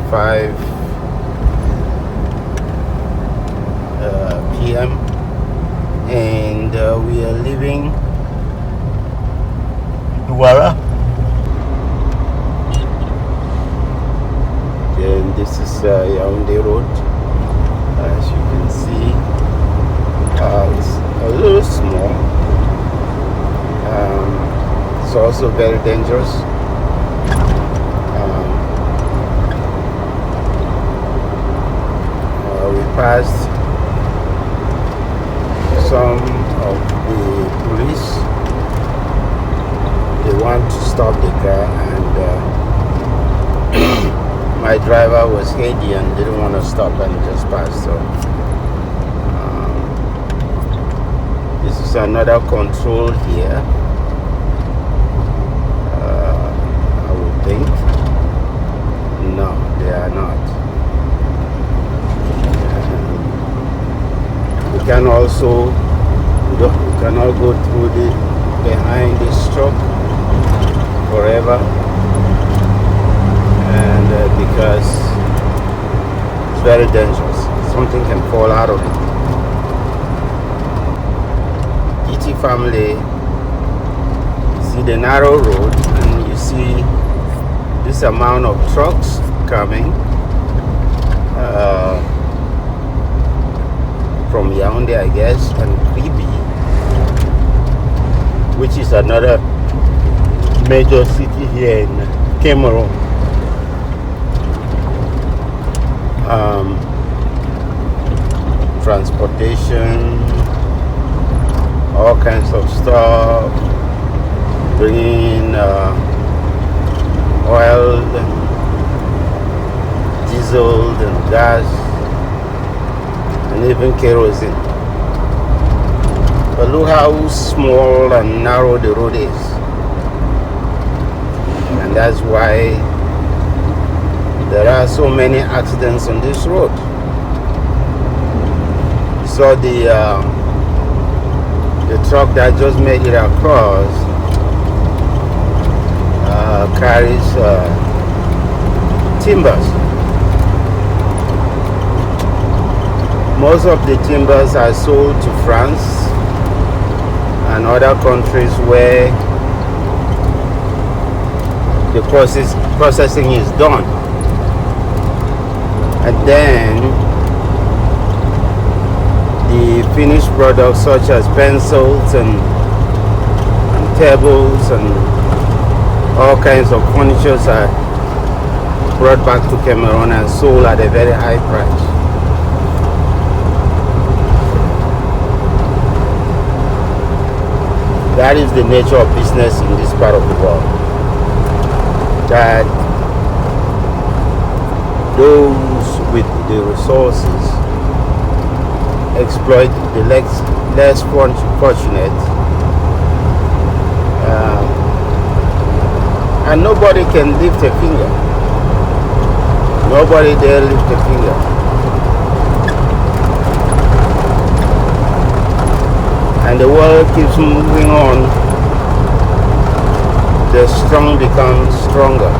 5 p.m. and we are leaving Douala. Then this is Yaounde Road. As you can see, it's a little small. It's also very dangerous. We passed some of the police. They want to stop the car, and my driver was heady and didn't want to stop and just pass. So this is another control here. I would think. No, they are not. We can also, we cannot go through the behind this truck forever, and because it's very dangerous. Something can fall out of it. GT family, you see the narrow road, and you see this amount of trucks coming from Yaounde, I guess, and Kribi, which is another major city here in Cameroon. Transportation, all kinds of stuff, bringing oil, diesel, and gas, and even kerosene. But look how small and narrow the road is, and that's why there are so many accidents on this road. So the truck that just made it across carries timbers. Most of the timbers are sold to France and other countries where the processing is done, and then the finished products such as pencils and tables and all kinds of furniture are brought back to Cameroon and sold at a very high price. That is the nature of business in this part of the world. That those with the resources exploit the less fortunate, and nobody can lift a finger. Nobody dare lift a finger. And the world keeps moving on. The strong become stronger,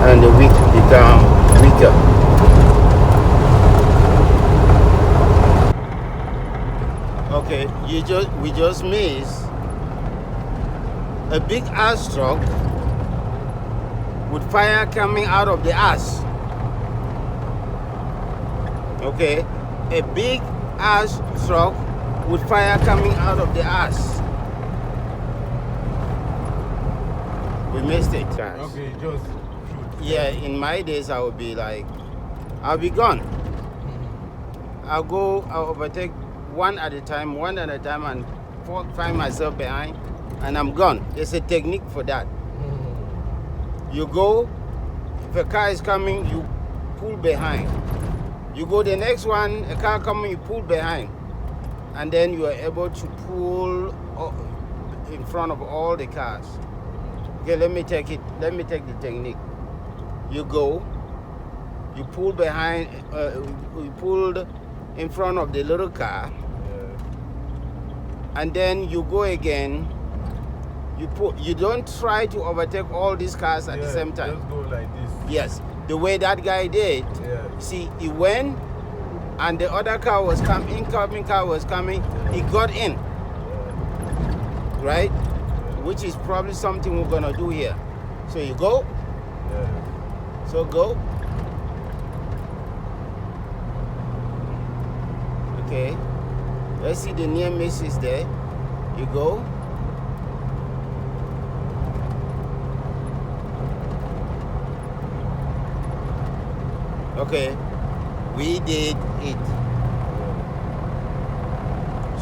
and the weak become weaker. Okay, we just missed a big ass truck with fire coming out of the ass. Okay, a big ass truck with fire coming out of the ass. We missed it, guys. Okay, just shoot. Yeah, in my days I would be like, I'll be gone. I'll overtake one at a time, and find myself behind, and I'm gone. There's a technique for that. You go, if a car is coming, you pull behind. You go the next one, a car coming, you pull behind. And then you are able to pull in front of all the cars. Okay, let me take the technique. You go, you pull behind, you pulled in front of the little car, and then you go again. You don't try to overtake all these cars at the same time. Just go like this. Yes, the way that guy did. Yeah. See, he went, and the other car was coming, incoming car was coming. He got in, right? Which is probably something we're gonna do here. So you go. Yeah. So go. Okay. Let's see the near miss is there. You go. Okay. We did it.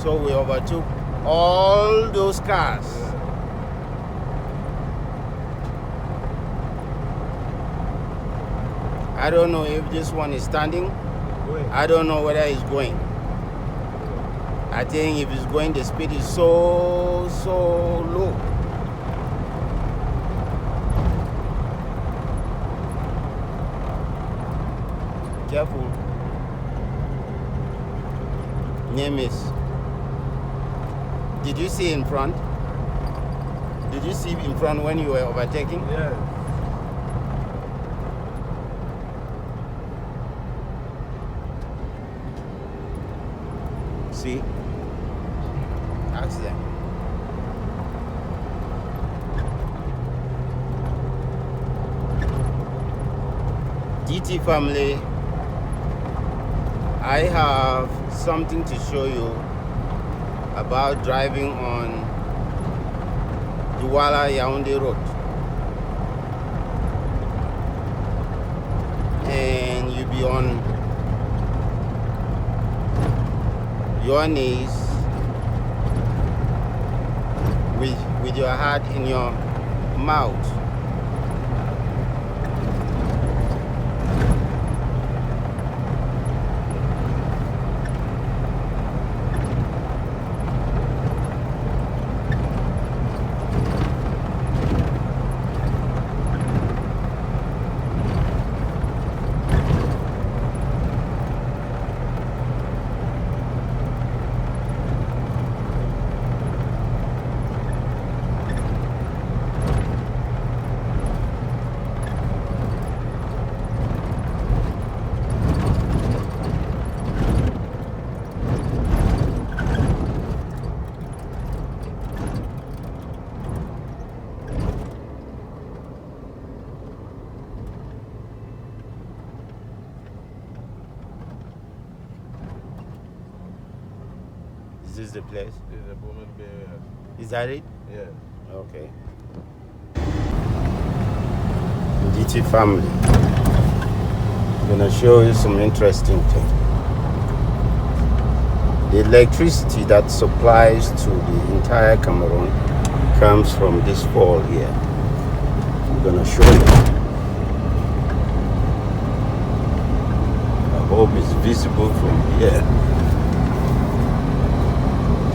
So we overtook all those cars. I don't know if this one is standing. I don't know whether it's going. I think if it's going, the speed is so low. Careful. Near miss. Did you see in front? Did you see in front when you were overtaking? Yeah. See? Ask them. GT family, I have something to show you about driving on Douala Yaounde Road. And you be on your knees with your heart in your mouth. Is this the place? It's a woman there. Is that it? Yeah. Okay. DT family. I'm gonna show you some interesting things. The electricity that supplies to the entire Cameroon comes from this fall here. I'm gonna show you. I hope it's visible from here.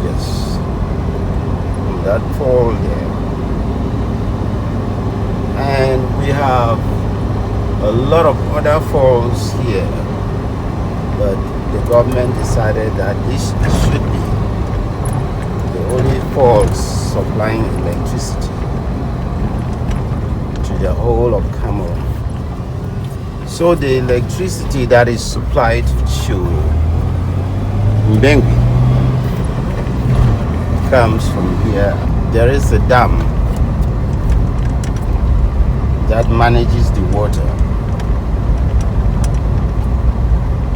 Yes. From that fall there. And we have a lot of other falls here, but the government decided that this should be the only falls supplying electricity to the whole of Cameroon. So the electricity that is supplied to Mbengui comes from here. There is a dam that manages the water,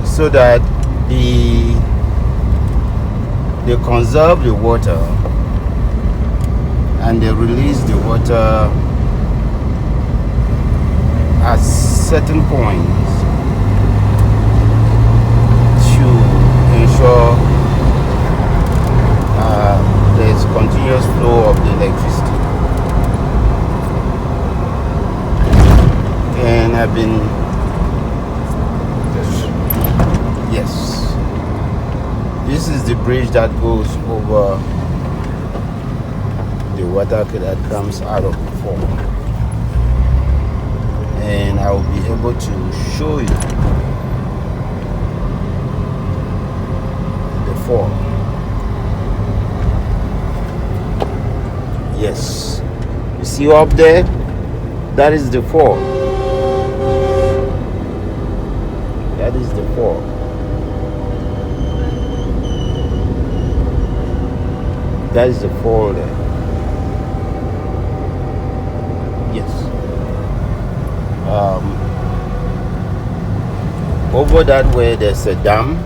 so that they conserve the water and they release the water at certain points to ensure there's continuous flow of the electricity. And I've been, yes, this is the bridge that goes over the water that comes out of the fall, and I will be able to show you the fall. Yes, you see up there, that is the fall. That is the fall. That is the fall there. Yes. Over that way there's a dam.